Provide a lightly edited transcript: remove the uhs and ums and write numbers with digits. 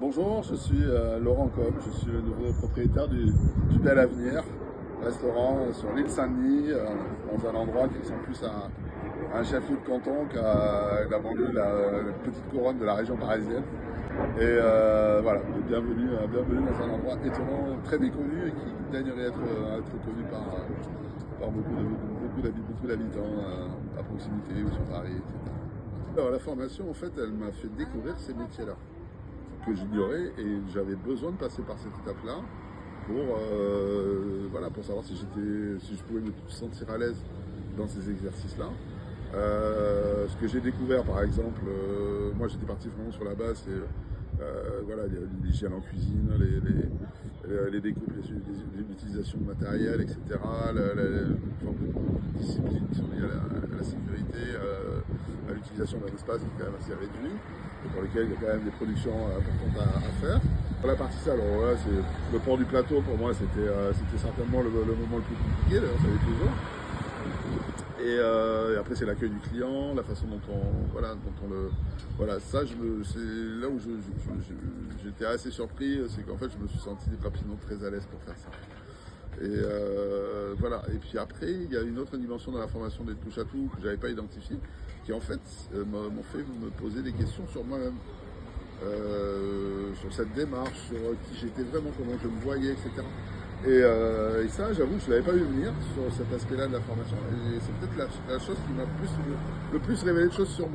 Bonjour, je suis Laurent Cobb, je suis le nouveau propriétaire du Bel Avenir, restaurant sur l'île Saint-Denis, dans un endroit qui ressemble plus à un chef-lieu de canton qu'à la banlieue, la petite couronne de la région parisienne. Et voilà, bienvenue dans un endroit étonnant, très méconnu et qui daignerait être connu par beaucoup d'habitants à proximité ou sur Paris, etc. Alors, la formation, en fait, elle m'a fait découvrir ces métiers-là que j'ignorais et j'avais besoin de passer par cette étape-là pour, voilà, pour savoir si je pouvais me sentir à l'aise dans ces exercices-là. Ce que j'ai découvert, par exemple, moi j'étais parti vraiment sur la base, c'est voilà, l'hygiène en cuisine, les découpes, l'utilisation de matériel, etc. Une forme de discipline qui sont liées à la sécurité, à l'utilisation d'un espace qui est quand même assez réduit, et pour lequel il y a quand même des productions importantes à faire. Pour la partie salle, alors voilà, c'est le port du plateau, pour moi c'était certainement le moment le plus compliqué, d'ailleurs ça l'est toujours. Et après c'est l'accueil du client, la façon dont voilà, ça c'est là où j'étais assez surpris, c'est qu'en fait je me suis senti rapidement très à l'aise pour faire ça. Et voilà. Et puis après il y a une autre dimension dans la formation des touches à tout que j'avais pas identifiée, qui en fait m'ont fait me poser des questions sur moi-même, sur cette démarche, sur qui j'étais vraiment, comment je me voyais, etc. Et ça, j'avoue, je ne l'avais pas vu venir sur cet aspect-là de la formation. Et c'est peut-être la chose qui m'a le plus révélé de choses sur moi.